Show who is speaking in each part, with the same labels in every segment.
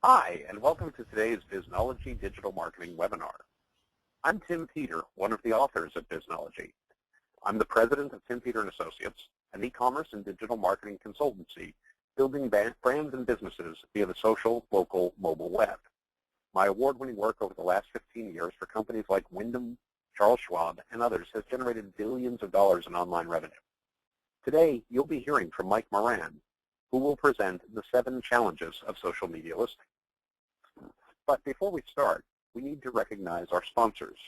Speaker 1: Hi, and welcome to today's Biznology Digital Marketing webinar. I'm Tim Peter, one of the authors of Biznology. I'm the president of Tim Peter & Associates, an e-commerce and digital marketing consultancy building brands and businesses via the social, local, mobile web. My award-winning work over the last 15 years for companies like Wyndham, Charles Schwab, and others has generated billions of dollars in online revenue. Today, you'll be hearing from Mike Moran, who will present the 7 challenges of social media listing. But before we start, we need to recognize our sponsors.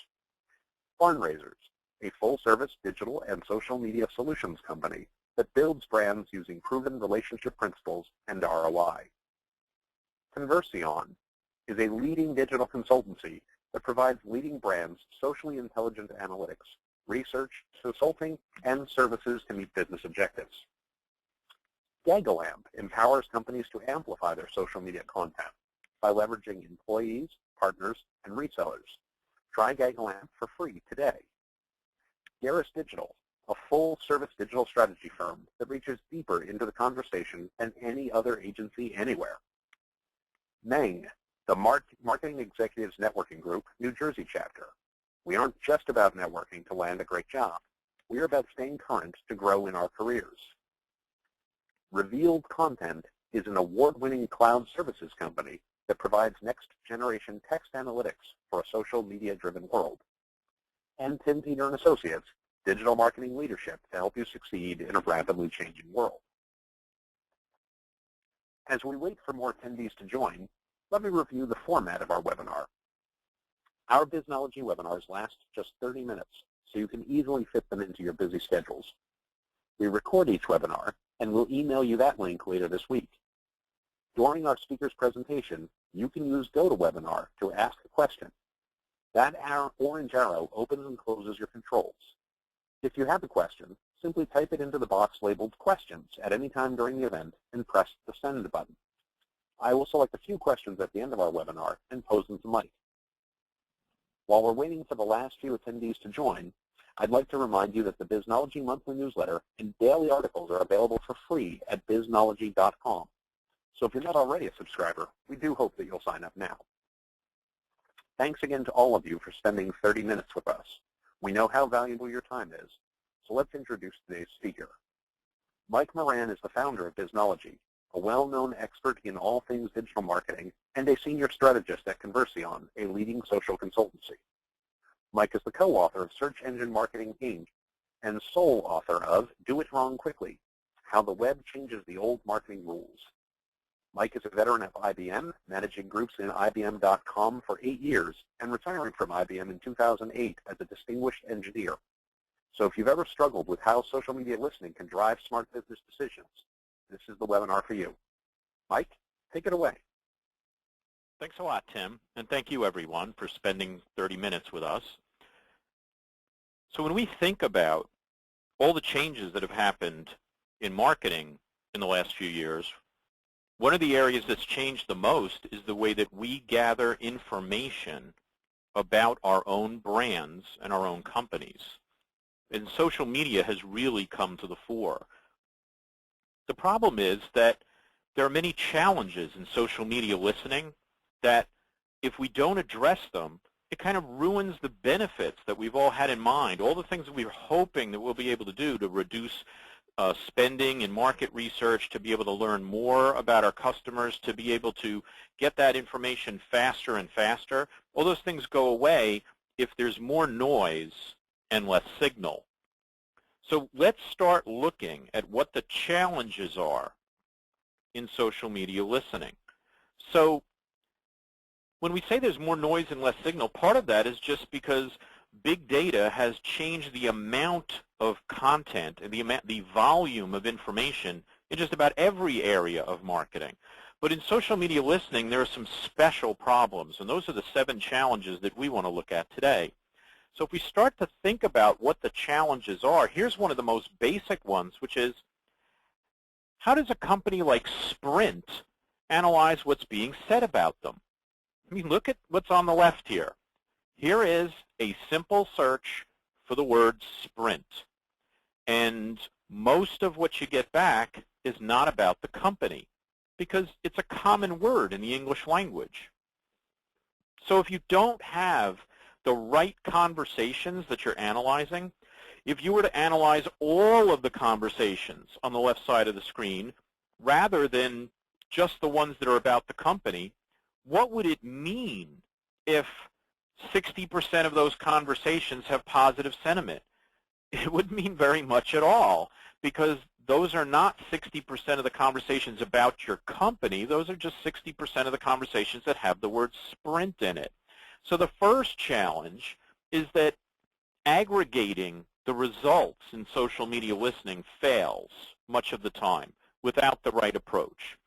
Speaker 1: Fundraisers, a full-service digital and social media solutions company that builds brands using proven relationship principles and ROI. Converseon is a leading digital consultancy that provides leading brands socially intelligent analytics, research, consulting, and services to meet business objectives. Gagalamp empowers companies to amplify their social media content by leveraging employees, partners, and resellers. Try Gagalamp for free today. Garris Digital, a full-service digital strategy firm that reaches deeper into the conversation than any other agency anywhere. Meng, the Marketing Executives Networking Group, New Jersey chapter. We aren't just about networking to land a great job. We are about staying current to grow in our careers. Revealed Content is an award-winning cloud services company that provides next-generation text analytics for a social media-driven world. And Tim Peter & Associates, digital marketing leadership to help you succeed in a rapidly changing world. As we wait for more attendees to join, let me review the format of our webinar. Our Biznology webinars last just 30 minutes, so you can easily fit them into your busy schedules. We record each webinar, and we'll email you that link later this week. During our speaker's presentation, you can use GoToWebinar to ask a question. That orange arrow opens and closes your controls. If you have a question, simply type it into the box labeled Questions at any time during the event and press the Send button. I will select a few questions at the end of our webinar and pose them to Mike. While we're waiting for the last few attendees to join, I'd like to remind you that the Biznology monthly newsletter and daily articles are available for free at biznology.com. So if you're not already a subscriber, we do hope that you'll sign up now. Thanks again to all of you for spending 30 minutes with us. We know how valuable your time is, so let's introduce today's speaker. Mike Moran is the founder of Biznology, a well-known expert in all things digital marketing and a senior strategist at Converseon, a leading social consultancy. Mike is the co-author of Search Engine Marketing, Inc. and sole author of Do It Wrong Quickly, How the Web Changes the Old Marketing Rules. Mike is a veteran of IBM, managing groups in IBM.com for 8 years and retiring from IBM in 2008 as a distinguished engineer. So if you've ever struggled with how social media listening can drive smart business decisions, this is the webinar for you. Mike, take it away.
Speaker 2: Thanks a lot, Tim, and thank you, everyone, for spending 30 minutes with us. So when we think about all the changes that have happened in marketing in the last few years, one of the areas that's changed the most is the way that we gather information about our own brands and our own companies. And social media has really come to the fore. The problem is that there are many challenges in social media listening that if we don't address them, it kind of ruins the benefits that we've all had in mind, all the things that we were hoping that we'll be able to do to reduce spending in market research, to be able to learn more about our customers, to be able to get that information faster and faster. All those things go away if there's more noise and less signal. So let's start looking at what the challenges are in social media listening. So when we say there's more noise and less signal, part of that is just because big data has changed the amount of content and the volume of information in just about every area of marketing. But in social media listening, there are some special problems, and those are the 7 challenges that we want to look at today. So if we start to think about what the challenges are, here's one of the most basic ones, which is, how does a company like Sprint analyze what's being said about them? I mean, look at what's on the left here. Here is a simple search for the word Sprint. And most of what you get back is not about the company. because it's a common word in the English language. So if you don't have the right conversations that you're analyzing, if you were to analyze all of the conversations on the left side of the screen rather than just the ones that are about the company, what would it mean if 60% of those conversations have positive sentiment? It wouldn't mean very much at all, because those are not 60% of the conversations about your company. Those are just 60% of the conversations that have the word sprint in it. So the first challenge is that aggregating the results in social media listening fails much of the time without the right approach,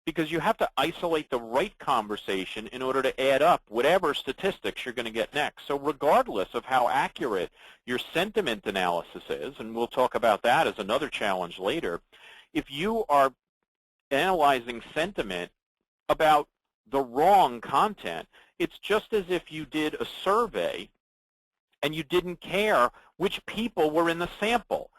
Speaker 2: because you have to isolate the right conversation in order to add up whatever statistics you're going to get next. So regardless of how accurate your sentiment analysis is, and we'll talk about that as another challenge later, if you are analyzing sentiment about the wrong content, it's just as if you did a survey and you didn't care which people were in the sample.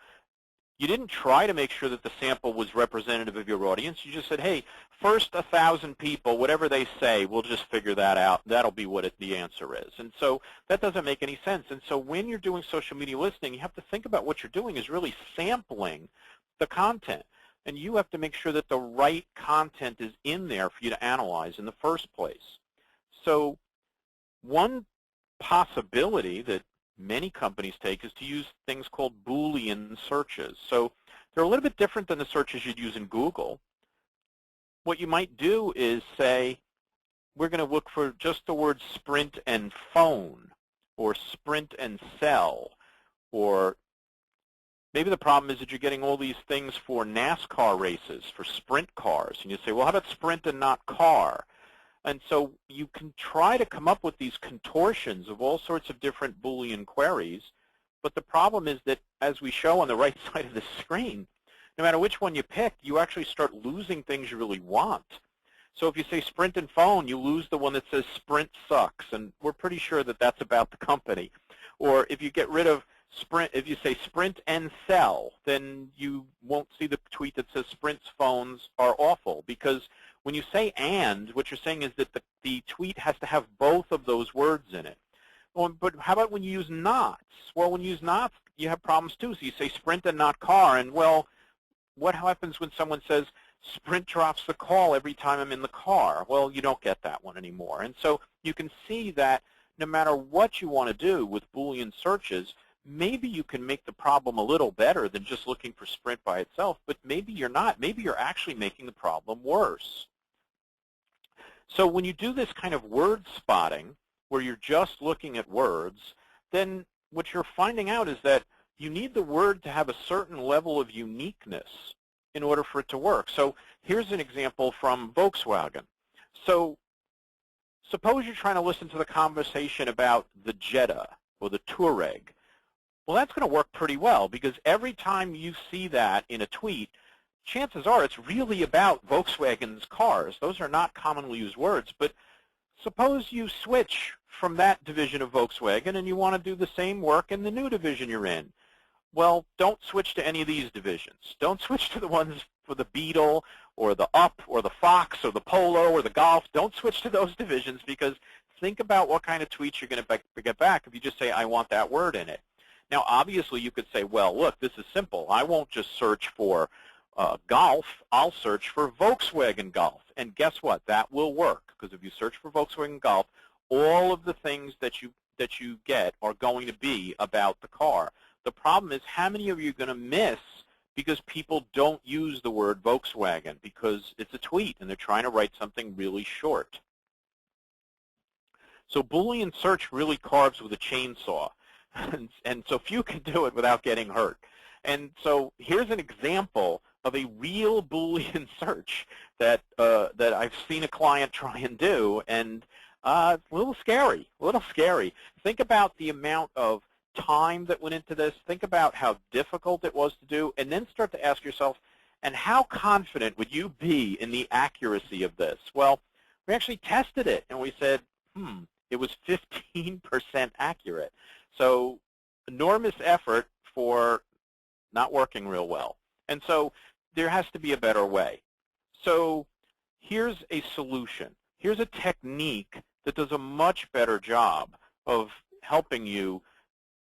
Speaker 2: You didn't try to make sure that the sample was representative of your audience. You just said, hey, first 1,000 people, whatever they say, we'll just figure that out. That'll be what the answer is. And so that doesn't make any sense. And so when you're doing social media listening, you have to think about what you're doing is really sampling the content. And you have to make sure that the right content is in there for you to analyze in the first place. So one possibility that many companies take is to use things called Boolean searches. So they're a little bit different than the searches you'd use in Google. What you might do is say, we're going to look for just the word sprint and phone, or sprint and sell, or maybe the problem is that you're getting all these things for NASCAR races, for sprint cars, and you say, well, how about sprint and not car? And so you can try to come up with these contortions of all sorts of different Boolean queries, but the problem is that, as we show on the right side of the screen, no matter which one you pick, you actually start losing things you really want. So if you say sprint and phone, you lose the one that says sprint sucks, and we're pretty sure that that's about the company. Or if you get rid of sprint, if you say sprint and sell, then you won't see the tweet that says sprint's phones are awful, because when you say and, what you're saying is that the tweet has to have both of those words in it. Well, but how about when you use nots? Well, when you use nots, you have problems too. So you say sprint and not car, and well, what happens when someone says sprint drops the call every time I'm in the car? Well, you don't get that one anymore. And so you can see that no matter what you want to do with Boolean searches, maybe you can make the problem a little better than just looking for sprint by itself, but maybe you're not. Maybe you're actually making the problem worse. So when you do this kind of word spotting, where you're just looking at words, then what you're finding out is that you need the word to have a certain level of uniqueness in order for it to work. So here's an example from Volkswagen. So suppose you're trying to listen to the conversation about the Jetta or the Touareg. Well, that's going to work pretty well, because every time you see that in a tweet, chances are it's really about Volkswagen's cars. Those are not commonly used words, but suppose you switch from that division of Volkswagen and you want to do the same work in the new division you're in. Well, don't switch to any of these divisions. Don't switch to the ones for the Beetle or the Up or the Fox or the Polo or the Golf. Don't switch to those divisions, because think about what kind of tweets you're going to get back if you just say, I want that word in it. Now, obviously, you could say, well, look, this is simple. I won't just search for Golf. I'll search for Volkswagen Golf. And guess what? That will work, because if you search for Volkswagen Golf, all of the things that you get are going to be about the car. The problem is, how many of you are going to miss because people don't use the word Volkswagen because it's a tweet and they're trying to write something really short? So Boolean search really carves with a chainsaw. And so few can do it without getting hurt. And so here's an example of a real Boolean search that I've seen a client try and do, and it's a little scary, Think about the amount of time that went into this. Think about how difficult it was to do, and then start to ask yourself, and how confident would you be in the accuracy of this? Well, we actually tested it, and we said, it was 15% accurate. So enormous effort for not working real well. And so there has to be a better way. So here's a solution. Here's a technique that does a much better job of helping you,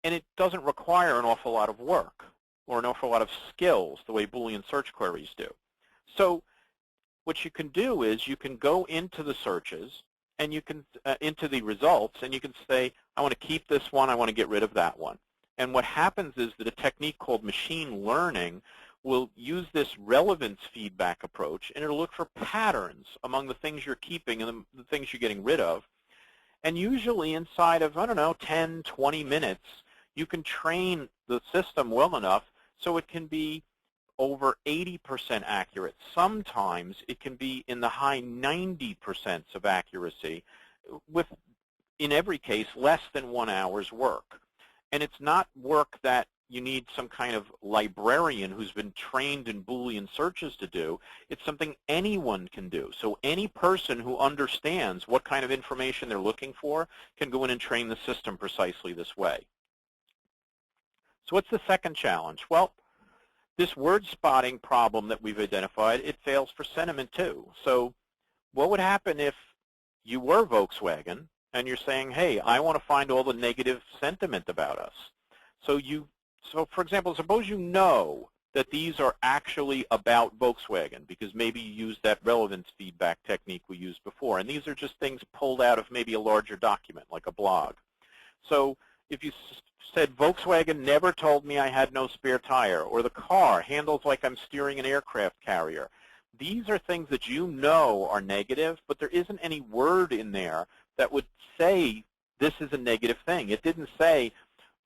Speaker 2: and it doesn't require an awful lot of work or an awful lot of skills the way Boolean search queries do. So what you can do is you can go into the searches and you can, into the results, and you can say, I want to keep this one, I want to get rid of that one. And what happens is that a technique called machine learning will use this relevance feedback approach, and it'll look for patterns among the things you're keeping and the things you're getting rid of. And usually inside of, I don't know, 10, 20 minutes, you can train the system well enough so it can be over 80% accurate. Sometimes it can be in the high 90% of accuracy with, in every case, less than 1 hour's work. And it's not work that you need some kind of librarian who's been trained in Boolean searches to do. It's something anyone can do. So any person who understands what kind of information they're looking for can go in and train the system precisely this way. So what's the second challenge? Well, this word spotting problem that we've identified, it fails for sentiment too. So what would happen if you were Volkswagen and you're saying, hey, I want to find all the negative sentiment about us? So for example, suppose you know that these are actually about Volkswagen because maybe you used that relevance feedback technique we used before, and these are just things pulled out of maybe a larger document like a blog. So if you said, Volkswagen never told me I had no spare tire, or the car handles like I'm steering an aircraft carrier, these are things that you know are negative, but there isn't any word in there that would say this is a negative thing. It didn't say,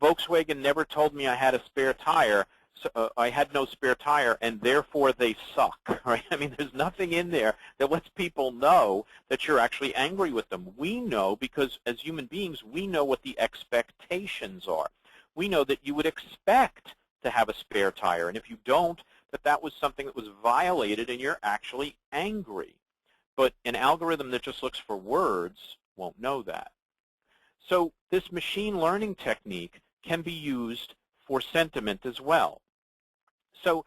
Speaker 2: Volkswagen never told me I had a spare tire, so, I had no spare tire, and therefore they suck. Right? I mean, there's nothing in there that lets people know that you're actually angry with them. We know, because as human beings, we know what the expectations are. We know that you would expect to have a spare tire, and if you don't, that was something that was violated and you're actually angry. But an algorithm that just looks for words won't know that. So this machine learning technique can be used for sentiment as well. So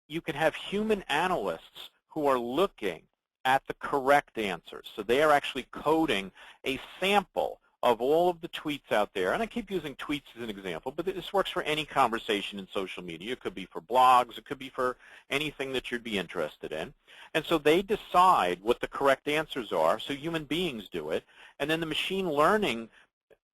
Speaker 2: you can have human analysts who are looking at the correct answers. So they are actually coding a sample of all of the tweets out there. And I keep using tweets as an example, but this works for any conversation in social media. It could be for blogs. It could be for anything that you'd be interested in. And so they decide what the correct answers are. So human beings do it. And then the machine learning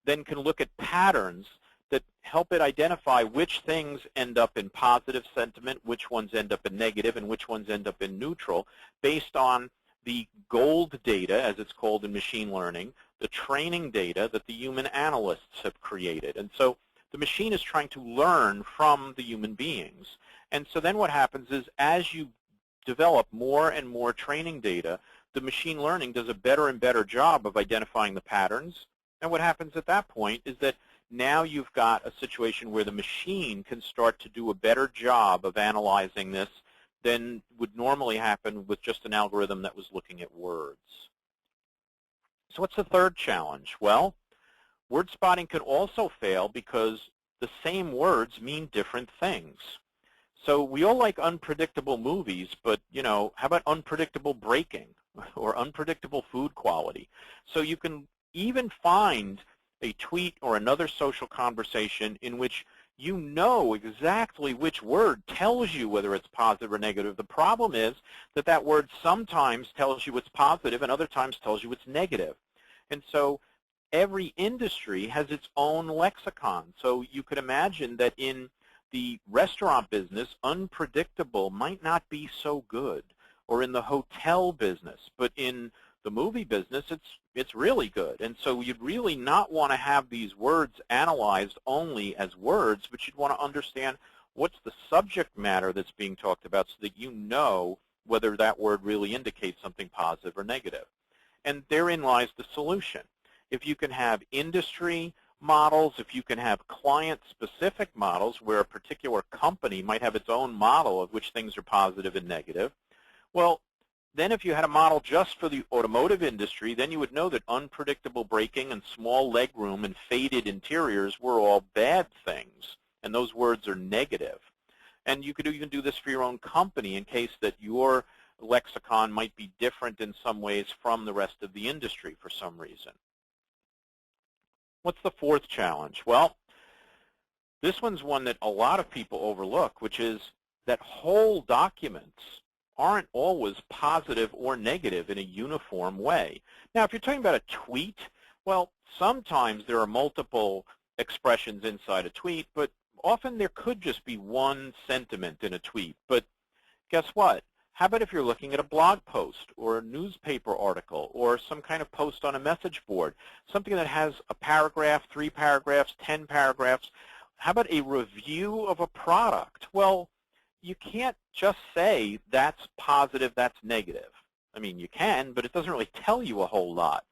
Speaker 2: then can look at patterns that help it identify which things end up in positive sentiment, which ones end up in negative, and which ones end up in neutral, based on the gold data, as it's called in machine learning, the training data that the human analysts have created. And so the machine is trying to learn from the human beings. And so then what happens is, as you develop more and more training data, the machine learning does a better and better job of identifying the patterns. And what happens at that point is that now you've got a situation where the machine can start to do a better job of analyzing this than would normally happen with just an algorithm that was looking at words. So what's the third challenge? Well, word spotting could also fail because the same words mean different things. So we all like unpredictable movies, but, how about unpredictable braking or unpredictable food quality? So you can even find a tweet or another social conversation in which you know exactly which word tells you whether it's positive or negative. The problem is that that word sometimes tells you it's positive and other times tells you it's negative. And so every industry has its own lexicon. So you could imagine that in the restaurant business, unpredictable might not be so good, or in the hotel business, but in the movie business, it's really good. And so you'd really not want to have these words analyzed only as words, but you'd want to understand what's the subject matter that's being talked about so that you know whether that word really indicates something positive or negative. And therein lies the solution. If you can have industry models, if you can have client-specific models where a particular company might have its own model of which things are positive and negative, well, then if you had a model just for the automotive industry, then you would know that unpredictable braking and small legroom and faded interiors were all bad things, and those words are negative. And you could even do this for your own company in case that your lexicon might be different in some ways from the rest of the industry for some reason. What's the fourth challenge? Well, this one's one that a lot of people overlook, which is that whole documents aren't always positive or negative in a uniform way. Now, if you're talking about a tweet, well, sometimes there are multiple expressions inside a tweet, but often there could just be one sentiment in a tweet. But guess what? How about if you're looking at a blog post or a newspaper article or some kind of post on a message board, something that has a paragraph, 3 paragraphs, 10 paragraphs? How about a review of a product? Well, you can't just say that's positive, that's negative. I mean, you can, but it doesn't really tell you a whole lot.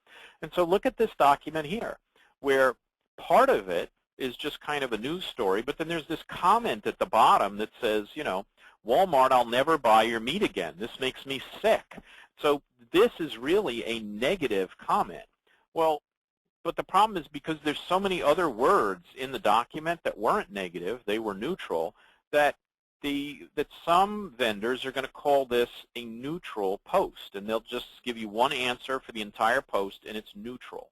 Speaker 2: And so look at this document here, where part of it is just kind of a news story, but then there's this comment at the bottom that says, you know, Walmart, I'll never buy your meat again. This makes me sick. So this is really a negative comment. Well, but the problem is because there's so many other words in the document that weren't negative, they were neutral, that some vendors are going to call this a neutral post, and they'll just give you one answer for the entire post, and it's neutral.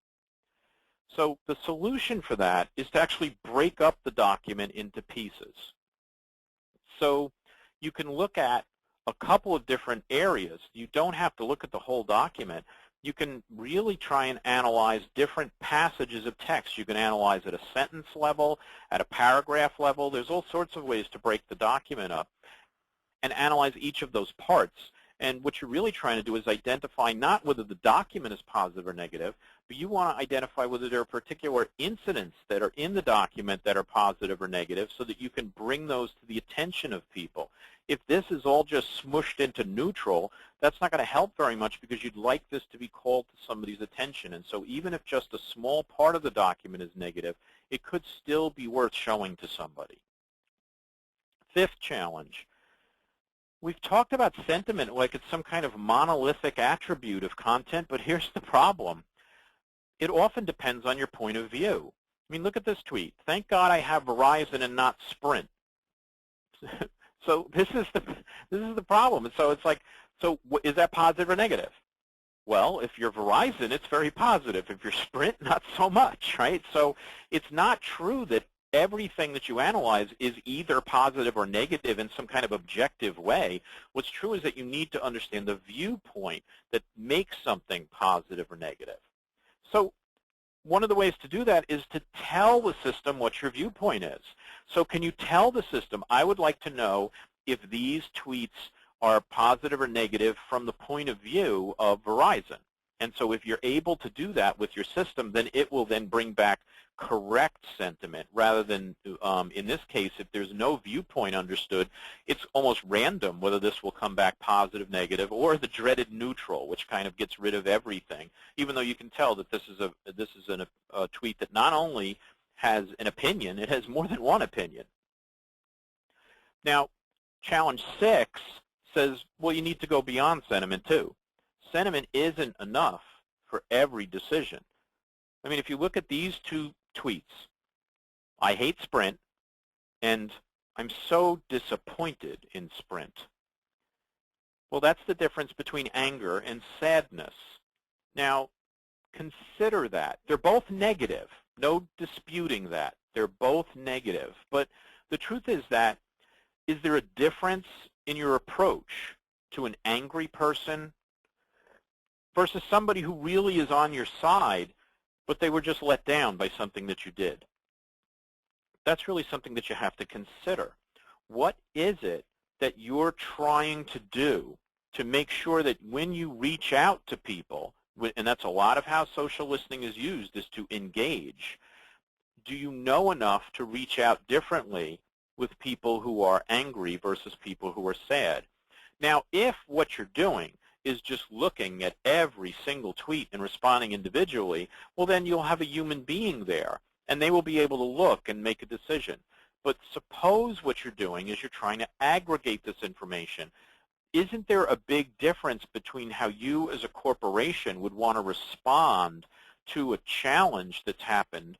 Speaker 2: So the solution for that is to actually break up the document into pieces. So you can look at a couple of different areas. You don't have to look at the whole document. You can really try and analyze different passages of text. You can analyze at a sentence level, at a paragraph level. There's all sorts of ways to break the document up and analyze each of those parts. And what you're really trying to do is identify not whether the document is positive or negative, but you want to identify whether there are particular incidents that are in the document that are positive or negative so that you can bring those to the attention of people. If this is all just smushed into neutral, that's not going to help very much because you'd like this to be called to somebody's attention. And so even if just a small part of the document is negative, it could still be worth showing to somebody. Fifth challenge. We've talked about sentiment like it's some kind of monolithic attribute of content, but here's the problem. It often depends on your point of view. I mean, look at this tweet. Thank God I have Verizon and not Sprint. So this is the problem. And so it's like, so is that positive or negative? Well, if you're Verizon, it's very positive. If you're Sprint, not so much, right? So it's not true that everything that you analyze is either positive or negative in some kind of objective way. What's true is that you need to understand the viewpoint that makes something positive or negative. So one of the ways to do that is to tell the system what your viewpoint is. So can you tell the system, I would like to know if these tweets are positive or negative from the point of view of Verizon. And so if you're able to do that with your system, then it will then bring back correct sentiment rather than, in this case, if there's no viewpoint understood, it's almost random whether this will come back positive, negative, or the dreaded neutral, which kind of gets rid of everything, even though you can tell that this is a tweet that not only has an opinion, it has more than one opinion. Now, challenge 6 says, well, you need to go beyond sentiment too. Sentiment isn't enough for every decision. I mean, if you look at these two tweets, I hate Sprint, and I'm so disappointed in Sprint. Well, that's the difference between anger and sadness. Now, consider that. They're both negative. No disputing that. They're both negative. But the truth is that, is there a difference in your approach to an angry person versus somebody who really is on your side, but they were just let down by something that you did? That's really something that you have to consider. What is it that you're trying to do to make sure that when you reach out to people, and that's a lot of how social listening is used, is to engage, do you know enough to reach out differently with people who are angry versus people who are sad? Now, if what you're doing is just looking at every single tweet and responding individually, well, then you'll have a human being there, and they will be able to look and make a decision. But suppose what you're doing is you're trying to aggregate this information. Isn't there a big difference between how you as a corporation would want to respond to a challenge that's happened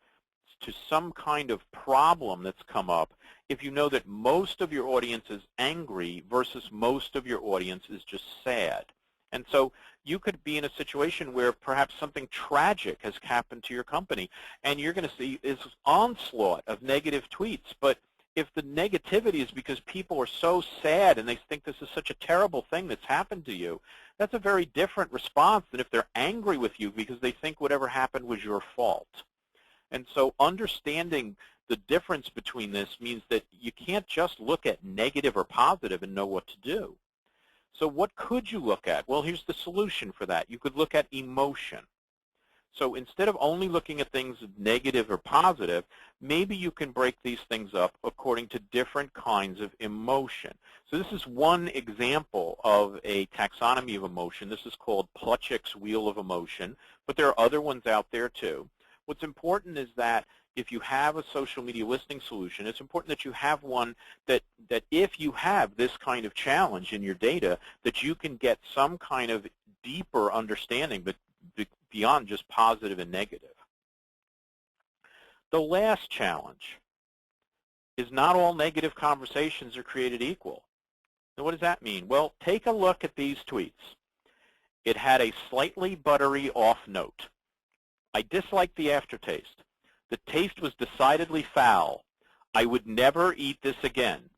Speaker 2: to some kind of problem that's come up if you know that most of your audience is angry versus most of your audience is just sad. And so you could be in a situation where perhaps something tragic has happened to your company, and you're going to see this onslaught of negative tweets. But if the negativity is because people are so sad and they think this is such a terrible thing that's happened to you, that's a very different response than if they're angry with you because they think whatever happened was your fault. And so understanding the difference between this means that you can't just look at negative or positive and know what to do. So what could you look at? Well, here's the solution for that. You could look at emotion. So instead of only looking at things negative or positive, maybe you can break these things up according to different kinds of emotion. So this is one example of a taxonomy of emotion. This is called Plutchik's Wheel of Emotion, but there are other ones out there too. What's important is that if you have a social media listening solution, it's important that you have one that if you have this kind of challenge in your data, that you can get some kind of deeper understanding, but beyond just positive and negative. The last challenge is not all negative conversations are created equal. Now, what does that mean? Well, take a look at these tweets. It had a slightly buttery off note. I disliked the aftertaste. The taste was decidedly foul. I would never eat this again.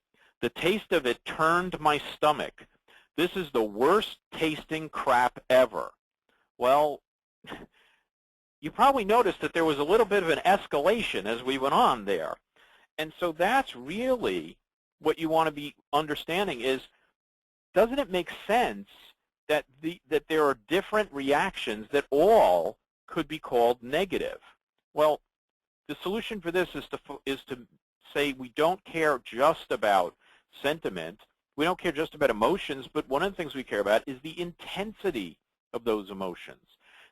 Speaker 2: The taste of it turned my stomach. This is the worst tasting crap ever. Well, you probably noticed that there was a little bit of an escalation as we went on there. And so that's really what you want to be understanding is, doesn't it make sense that there are different reactions that all could be called negative? Well, the solution for this is to say we don't care just about sentiment, we don't care just about emotions, but one of the things we care about is the intensity of those emotions.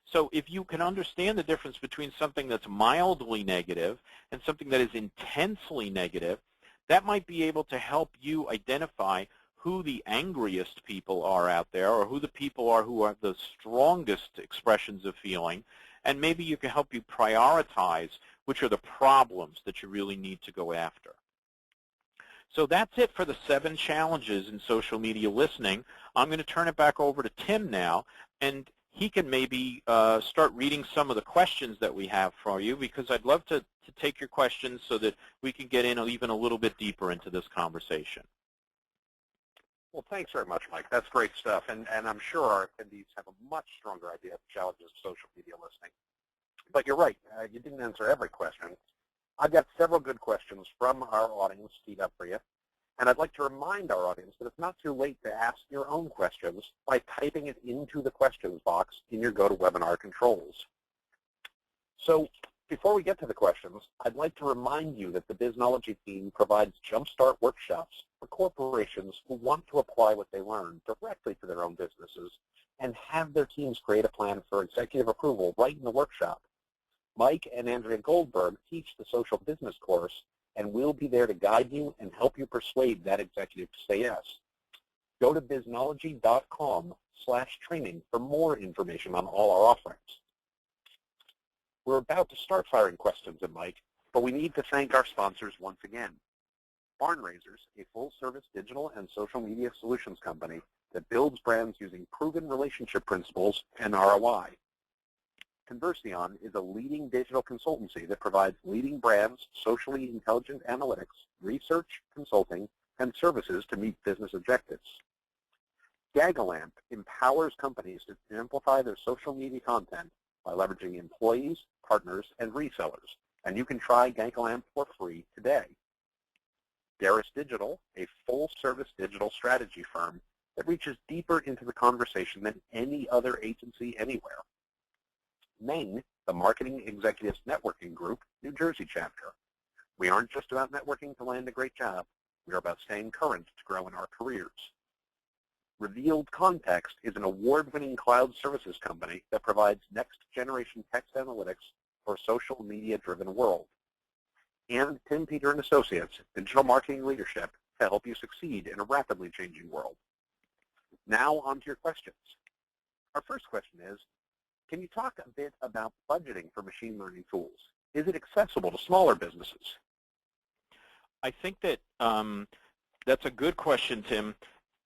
Speaker 2: So if you can understand the difference between something that's mildly negative and something that is intensely negative, that might be able to help you identify who the angriest people are out there, or who the people are who are the strongest expressions of feeling, and maybe you can help you prioritize which are the problems that you really need to go after. So that's it for the 7 challenges in social media listening. I'm going to turn it back over to Tim now, and he can maybe start reading some of the questions that we have for you, because I'd love to take your questions so that we can get in even a little bit deeper into this conversation.
Speaker 1: Well, thanks very much, Mike. That's great stuff, and I'm sure our attendees have a much stronger idea of the challenges of social media listening. But you're right, you didn't answer every question. I've got several good questions from our audience teed up for you, and I'd like to remind our audience that it's not too late to ask your own questions by typing it into the questions box in your GoToWebinar controls. So before we get to the questions, I'd like to remind you that the Biznology team provides Jumpstart workshops for corporations who want to apply what they learn directly to their own businesses and have their teams create a plan for executive approval right in the workshop. Mike and Andrea Goldberg teach the social business course, and we'll be there to guide you and help you persuade that executive to say yes. Go to biznology.com/training for more information on all our offerings. We're about to start firing questions at Mike, but we need to thank our sponsors once again. Barn Raisers, a full-service digital and social media solutions company that builds brands using proven relationship principles and ROI. Converseon is a leading digital consultancy that provides leading brands socially intelligent analytics, research, consulting, and services to meet business objectives. Gagalamp empowers companies to amplify their social media content by leveraging employees, partners, and resellers, and you can try Gagalamp for free today. Darris Digital, a full-service digital strategy firm that reaches deeper into the conversation than any other agency anywhere. Meng, the Marketing Executives Networking Group, New Jersey chapter. We aren't just about networking to land a great job. We're about staying current to grow in our careers. Revealed Context is an award-winning cloud services company that provides next-generation text analytics for a social media-driven world. And Tim Peter & Associates, digital marketing leadership to help you succeed in a rapidly changing world. Now on to your questions. Our first question is, can you talk a bit about budgeting for machine learning tools? Is it accessible to smaller businesses?
Speaker 2: I think that that's a good question, Tim,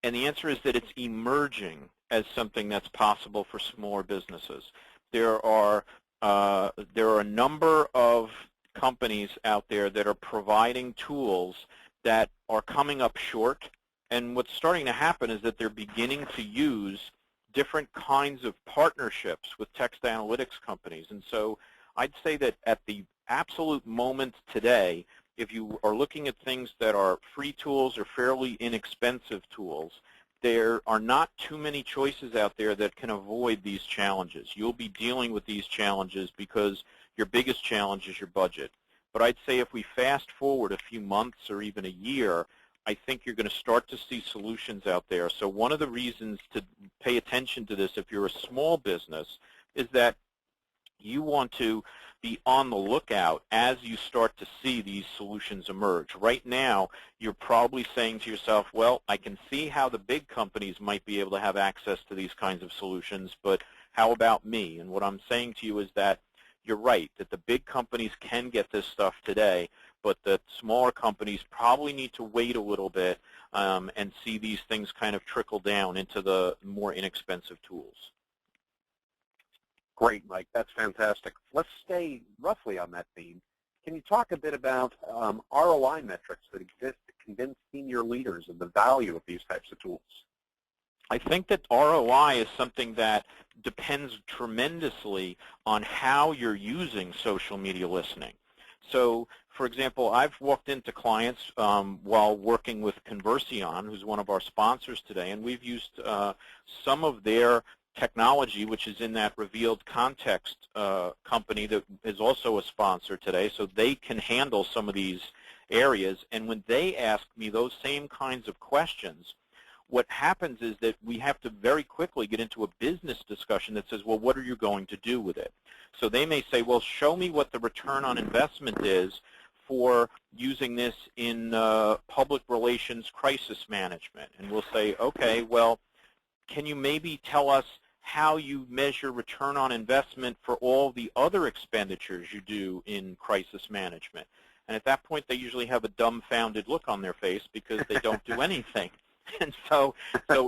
Speaker 2: and the answer is that it's emerging as something that's possible for smaller businesses. There are a number of companies out there that are providing tools that are coming up short, and what's starting to happen is that they're beginning to use different kinds of partnerships with text analytics companies. And so I'd say that at the absolute moment today, if you are looking at things that are free tools or fairly inexpensive tools, there are not too many choices out there that can avoid these challenges. You'll be dealing with these challenges because your biggest challenge is your budget. But I'd say if we fast forward a few months or even a year, I think you're going to start to see solutions out there. So one of the reasons to pay attention to this if you're a small business is that you want to be on the lookout as you start to see these solutions emerge. Right now, you're probably saying to yourself, well, I can see how the big companies might be able to have access to these kinds of solutions, but how about me? And what I'm saying to you is that you're right, that the big companies can get this stuff today, but the smaller companies probably need to wait a little bit and see these things kind of trickle down into the more inexpensive tools.
Speaker 1: Great, Mike. That's fantastic. Let's stay roughly on that theme. Can you talk a bit about ROI metrics that exist to convince senior leaders of the value of these types of tools?
Speaker 2: I think that ROI is something that depends tremendously on how you're using social media listening. So, for example, I've walked into clients while working with Converseon, who's one of our sponsors today, and we've used some of their technology, which is in that revealed context company that is also a sponsor today, so they can handle some of these areas. And when they ask me those same kinds of questions, what happens is that we have to very quickly get into a business discussion that says, well, what are you going to do with it? So they may say, well, show me what the return on investment is for using this in public relations crisis management. And we'll say, okay, well, can you maybe tell us how you measure return on investment for all the other expenditures you do in crisis management? And at that point, they usually have a dumbfounded look on their face because they don't do anything. And so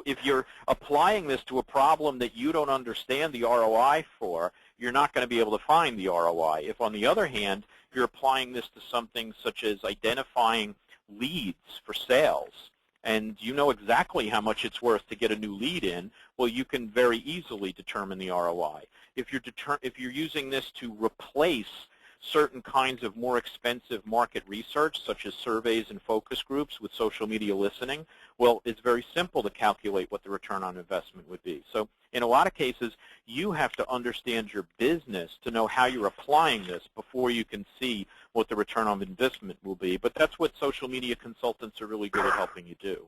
Speaker 2: if you're applying this to a problem that you don't understand the ROI for, you're not going to be able to find the ROI. If, on the other hand, you're applying this to something such as identifying leads for sales, and you know exactly how much it's worth to get a new lead in, well, you can very easily determine the ROI. If you're using this to replace certain kinds of more expensive market research, such as surveys and focus groups with social media listening, well, it's very simple to calculate what the return on investment would be. So in a lot of cases, you have to understand your business to know how you're applying this before you can see what the return on investment will be. But that's what social media consultants are really good at helping you do.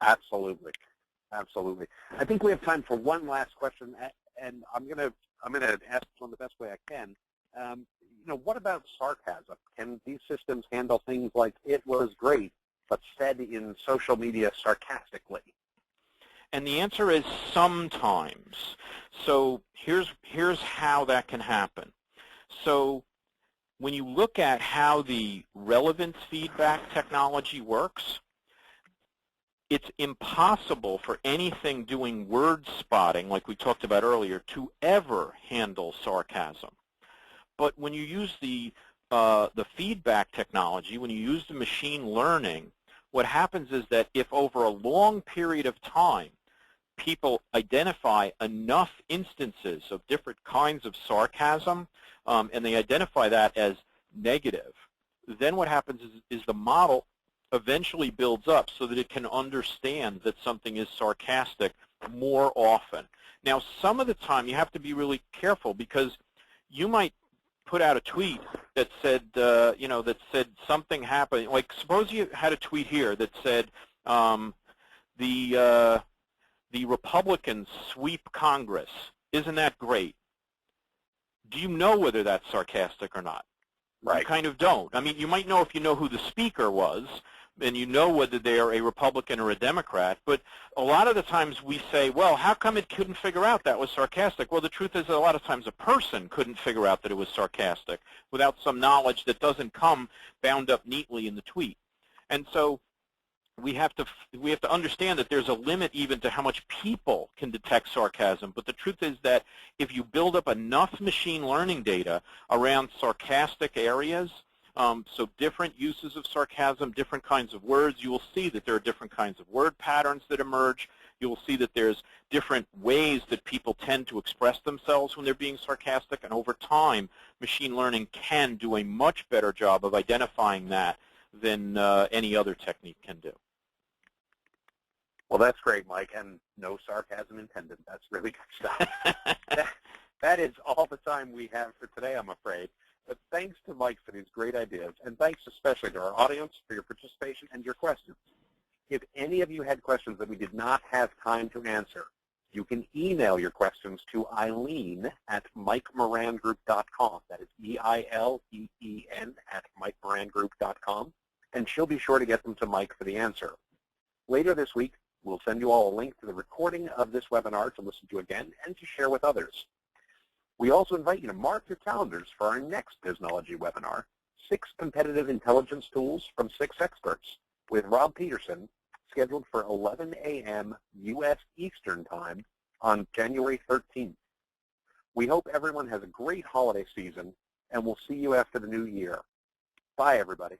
Speaker 1: Absolutely. Absolutely. I think we have time for one last question, and I'm gonna ask this one the best way I can. What about sarcasm? Can these systems handle things like "it was great," but said in social media sarcastically?
Speaker 2: And the answer is sometimes. So here's how that can happen. So when you look at how the relevance feedback technology works, it's impossible for anything doing word spotting, like we talked about earlier, to ever handle sarcasm. But when you use the feedback technology, when you use the machine learning, what happens is that if over a long period of time people identify enough instances of different kinds of sarcasm, and they identify that as negative, then what happens is the model eventually builds up so that it can understand that something is sarcastic more often. Now, some of the time you have to be really careful because you might put out a tweet that said, that said something happened. Like, suppose you had a tweet here that said, the Republicans sweep Congress. Isn't that great? Do you know whether that's sarcastic or not?
Speaker 1: Right.
Speaker 2: You kind of don't. I mean, you might know if you know who the speaker was, and you know whether they are a Republican or a Democrat. But a lot of the times we say, well, how come it couldn't figure out that was sarcastic? Well, the truth is that a lot of times a person couldn't figure out that it was sarcastic without some knowledge that doesn't come bound up neatly in the tweet. And so we have to understand that there's a limit even to how much people can detect sarcasm. But the truth is that if you build up enough machine learning data around sarcastic areas, so different uses of sarcasm, different kinds of words, you will see that there are different kinds of word patterns that emerge. You will see that there's different ways that people tend to express themselves when they're being sarcastic. And over time, machine learning can do a much better job of identifying that than any other technique can do.
Speaker 1: Well, that's great, Mike, and no sarcasm intended. That's really good stuff. That is all the time we have for today, I'm afraid. But thanks to Mike for these great ideas, and thanks especially to our audience for your participation and your questions. If any of you had questions that we did not have time to answer, you can email your questions to Eileen at MikeMoranGroup.com. That is EILEEN at MikeMoranGroup.com, and she'll be sure to get them to Mike for the answer. Later this week, we'll send you all a link to the recording of this webinar to listen to again and to share with others. We also invite you to mark your calendars for our next Biznology webinar, 6 Competitive Intelligence Tools from 6 Experts, with Rob Peterson, scheduled for 11 a.m. U.S. Eastern Time on January 13th. We hope everyone has a great holiday season, and we'll see you after the new year. Bye, everybody.